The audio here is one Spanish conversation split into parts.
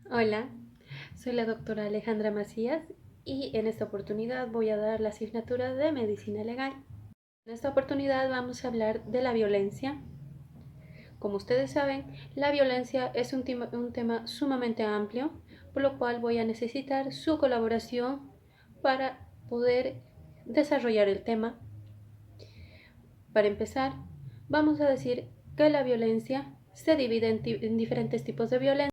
Hola, soy la doctora Alejandra Macías y en esta oportunidad voy a dar la asignatura de Medicina Legal. En esta oportunidad vamos a hablar de la violencia. Como ustedes saben, la violencia es un tema sumamente amplio, por lo cual voy a necesitar su colaboración para poder desarrollar el tema. Para empezar, vamos a decir que la violencia se divide en diferentes tipos de violencia.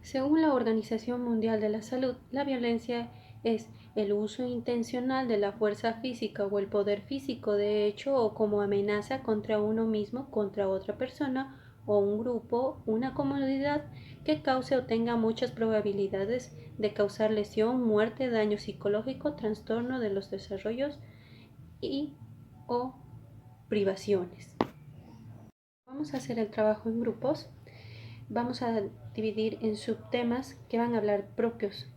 Según la Organización Mundial de la Salud, la violencia es el uso intencional de la fuerza física o el poder físico de hecho o como amenaza contra uno mismo, contra otra persona o un grupo, una comunidad que cause o tenga muchas probabilidades de causar lesión, muerte, daño psicológico, trastorno de los desarrollos y o privaciones. Vamos a hacer el trabajo en grupos. Vamos a dividir en subtemas que van a hablar propios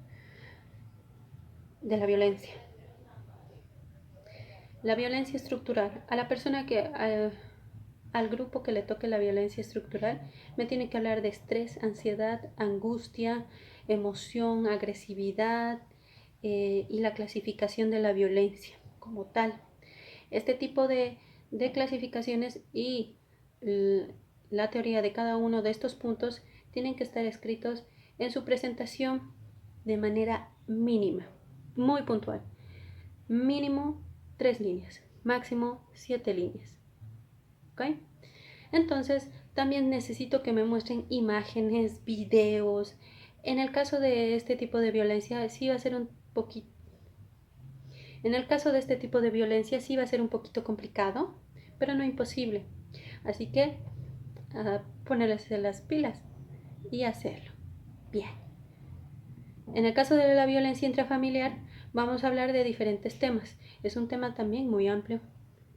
de la violencia. La violencia estructural. A la persona al grupo que le toque la violencia estructural, me tiene que hablar de estrés, ansiedad, angustia, emoción, agresividad y la clasificación de la violencia como tal. Este tipo de clasificaciones y la teoría de cada uno de estos puntos tienen que estar escritos en su presentación de manera mínima, muy puntual. Mínimo 3 líneas, máximo 7 líneas. ¿Ok? Entonces, también necesito que me muestren imágenes, videos. En el caso de este tipo de violencia, sí va a ser un poquito. En el caso de este tipo de violencia, sí va a ser un poquito complicado, pero no imposible. Así que ponerles las pilas y hacerlo. Bien. En el caso de la violencia intrafamiliar, vamos a hablar de diferentes temas. Es un tema también muy amplio.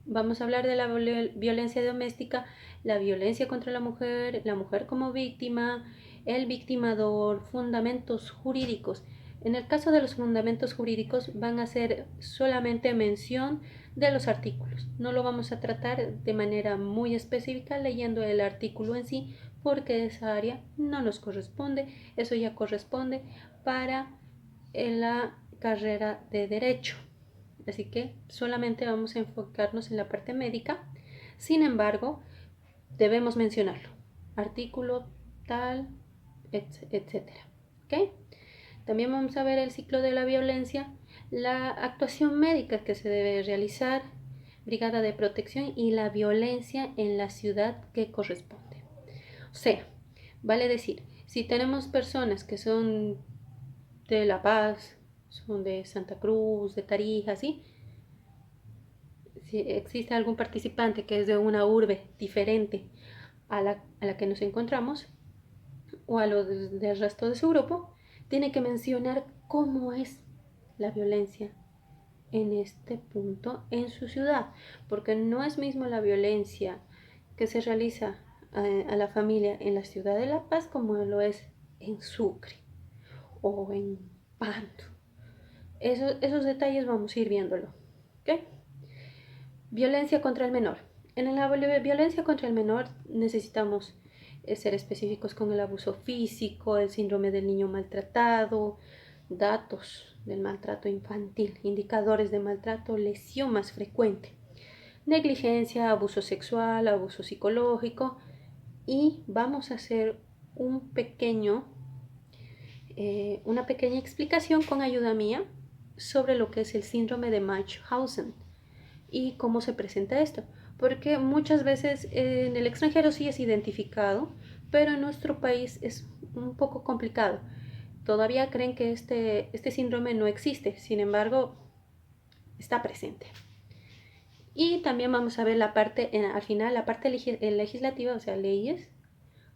Vamos a hablar de la violencia doméstica, la violencia contra la mujer como víctima, el victimador, fundamentos jurídicos. En el caso de los fundamentos jurídicos van a ser solamente mención de los artículos. No lo vamos a tratar de manera muy específica leyendo el artículo en sí, porque esa área no nos corresponde. Eso ya corresponde para la carrera de Derecho. Así que solamente vamos a enfocarnos en la parte médica. Sin embargo, debemos mencionarlo. Artículo tal, etcétera. ¿Ok? También vamos a ver el ciclo de la violencia, la actuación médica que se debe realizar, brigada de protección y la violencia en la ciudad que corresponde. O sea, vale decir, si tenemos personas que son de La Paz, son de Santa Cruz, de Tarija, ¿sí? Si existe algún participante que es de una urbe diferente a la que nos encontramos o a lo del resto de su grupo, tiene que mencionar cómo es la violencia en este punto en su ciudad, porque no es mismo la violencia que se realiza a la familia en la ciudad de La Paz como lo es en Sucre o en Panto. Esos detalles vamos a ir viéndolo. ¿Okay? Violencia contra el menor. En la violencia contra el menor necesitamos ser específicos con el abuso físico, el síndrome del niño maltratado, datos del maltrato infantil, indicadores de maltrato, lesión más frecuente, negligencia, abuso sexual, abuso psicológico y vamos a hacer una pequeña explicación con ayuda mía sobre lo que es el síndrome de Munchausen y cómo se presenta esto, porque muchas veces en el extranjero sí es identificado, pero en nuestro país es un poco complicado. Todavía creen que este síndrome no existe, sin embargo, está presente. Y también vamos a ver al final, la parte legislativa, o sea, leyes,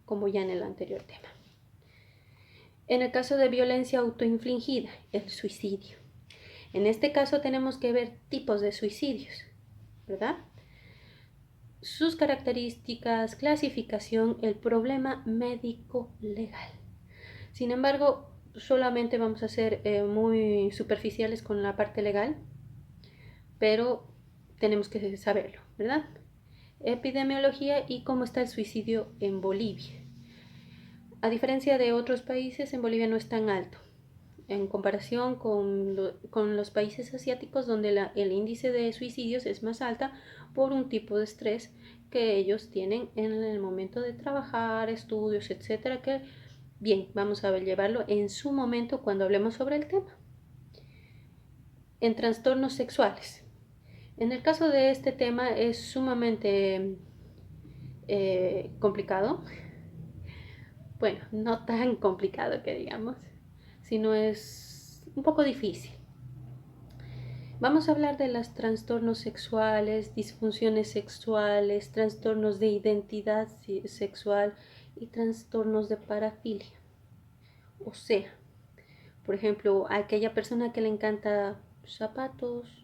como ya en el anterior tema. En el caso de violencia autoinfligida, el suicidio. En este caso tenemos que ver tipos de suicidios, ¿verdad? Sus características, clasificación, el problema médico legal. Sin embargo, solamente vamos a ser muy superficiales con la parte legal, pero tenemos que saberlo, ¿verdad? Epidemiología y cómo está el suicidio en Bolivia. A diferencia de otros países, en Bolivia no es tan alto en comparación con los países asiáticos, donde el índice de suicidios es más alta por un tipo de estrés que ellos tienen en el momento de trabajar, estudios, etcétera, que bien, vamos a llevarlo en su momento cuando hablemos sobre el tema. En trastornos sexuales. En el caso de este tema es sumamente complicado. Bueno, no tan complicado que digamos, sino es un poco difícil. Vamos a hablar de los trastornos sexuales, disfunciones sexuales, trastornos de identidad sexual y trastornos de parafilia. O sea, por ejemplo, a aquella persona que le encanta zapatos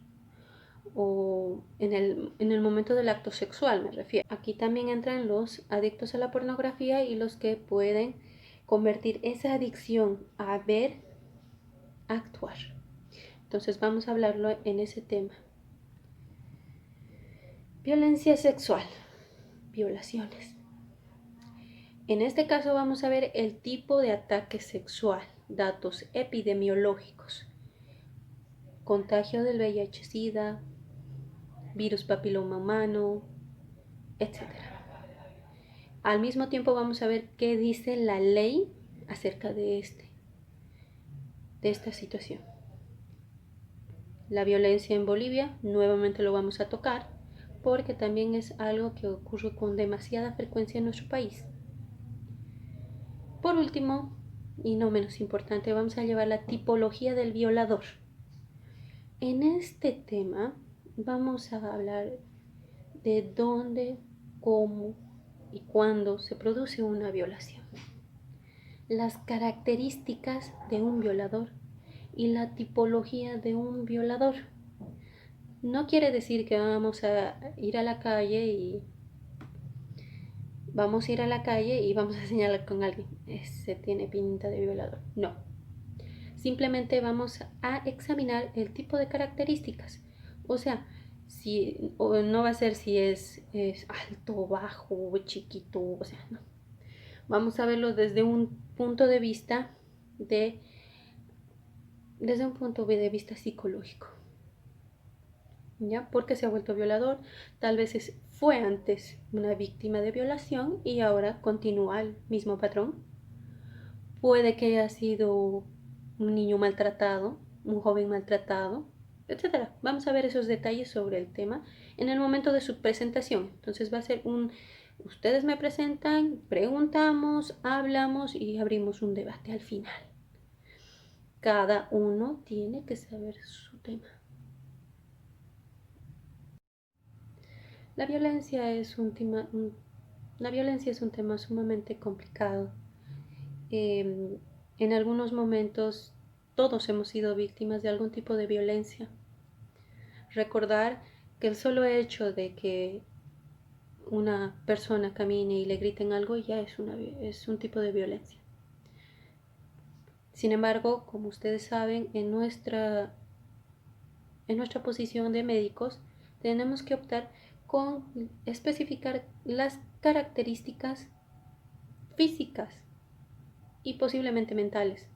o en el momento del acto sexual, me refiero. Aquí también entran los adictos a la pornografía y los que pueden convertir esa adicción a ver, a actuar. Entonces vamos a hablarlo en ese tema. Violencia sexual, violaciones. En este caso vamos a ver el tipo de ataque sexual, datos epidemiológicos, contagio del VIH-Sida, virus papiloma humano, etc. Al mismo tiempo vamos a ver qué dice la ley acerca de esta situación. La violencia en Bolivia, nuevamente lo vamos a tocar, porque también es algo que ocurre con demasiada frecuencia en nuestro país. Por último, y no menos importante, vamos a llevar la tipología del violador. En este tema vamos a hablar de dónde, cómo y cuándo se produce una violación, las características de un violador y la tipología de un violador. No quiere decir que vamos a ir a la calle y vamos a señalar con alguien, ese tiene pinta de violador. No. Simplemente vamos a examinar el tipo de características. O sea, no va a ser si es alto, bajo, chiquito, o sea, no. Vamos a verlo desde un punto de vista psicológico. ¿Ya? Porque se ha vuelto violador, tal vez fue antes una víctima de violación y ahora continúa el mismo patrón. Puede que haya sido un niño maltratado, un joven maltratado, etcétera. Vamos a ver esos detalles sobre el tema en el momento de su presentación. Entonces va a ser ustedes me presentan, preguntamos, hablamos y abrimos un debate al final. Cada uno tiene que saber su tema. La violencia es un tema sumamente complicado. En algunos momentos todos hemos sido víctimas de algún tipo de violencia. Recordar que el solo hecho de que una persona camine y le griten algo ya es un tipo de violencia. Sin embargo, como ustedes saben, en nuestra posición de médicos tenemos que optar con especificar las características físicas y posiblemente mentales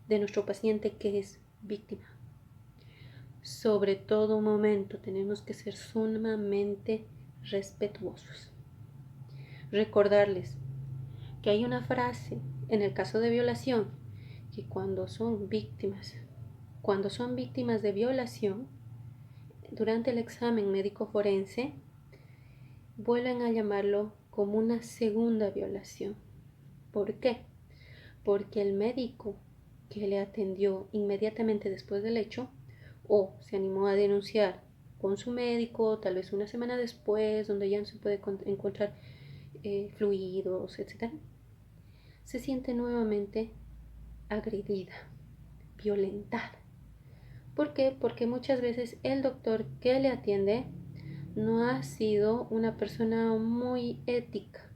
de nuestro paciente que es víctima. Sobre todo momento tenemos que ser sumamente respetuosos. Recordarles que hay una frase en el caso de violación que cuando son víctimas de violación, durante el examen médico forense, vuelven a llamarlo como una segunda violación. ¿Por qué? Porque el médico que le atendió inmediatamente después del hecho o se animó a denunciar con su médico, tal vez una semana después, donde ya no se puede encontrar fluidos, etc., se siente nuevamente agredida, violentada. ¿Por qué? Porque muchas veces el doctor que le atiende no ha sido una persona muy ética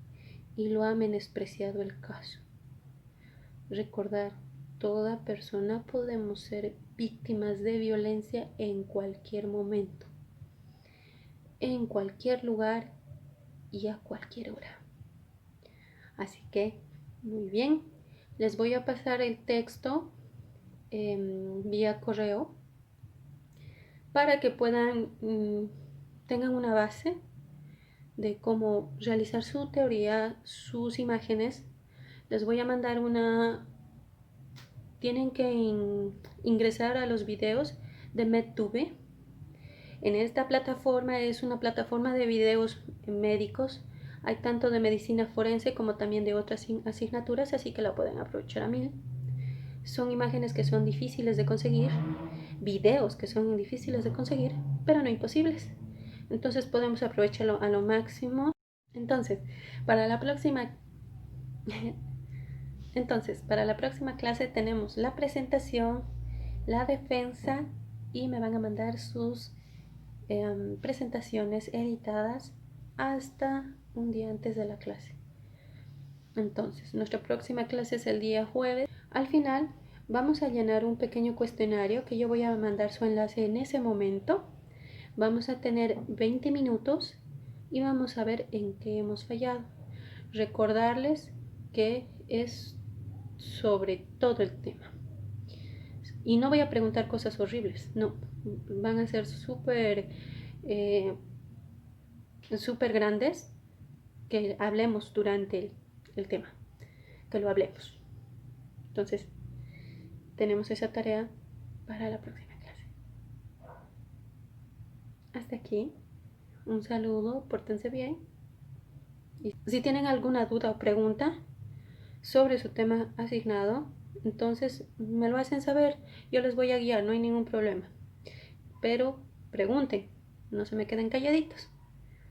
y lo ha menospreciado el caso. Recordar, toda persona podemos ser víctimas de violencia en cualquier momento, en cualquier lugar y a cualquier hora. Así que Muy bien. Les voy a pasar el texto vía correo para que puedan, tengan una base de cómo realizar su teoría, sus imágenes. Les voy a mandar tienen que ingresar a los videos de MedTube. En esta plataforma es una plataforma de videos médicos. Hay tanto de medicina forense como también de otras asignaturas, así que la pueden aprovechar a mil. Son imágenes que son difíciles de conseguir, videos que son difíciles de conseguir, pero no imposibles. Entonces podemos aprovecharlo a lo máximo. Entonces, para la próxima para la próxima clase tenemos la presentación, la defensa y me van a mandar sus presentaciones editadas hasta un día antes de la clase. Entonces, nuestra próxima clase es el día jueves. Al final, vamos a llenar un pequeño cuestionario que yo voy a mandar su enlace en ese momento. Vamos a tener 20 minutos y vamos a ver en qué hemos fallado. Recordarles que es sobre todo el tema. Y no voy a preguntar cosas horribles, no. Van a ser eh, súper grandes que hablemos durante el tema, que lo hablemos. Entonces, tenemos esa tarea para la próxima clase. Hasta aquí, un saludo, pórtense bien. Y si tienen alguna duda o pregunta sobre su tema asignado, entonces me lo hacen saber, yo les voy a guiar, no hay ningún problema. Pero pregunten, no se me queden calladitos.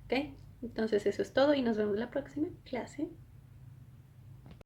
¿Ok? Entonces eso es todo y nos vemos la próxima clase.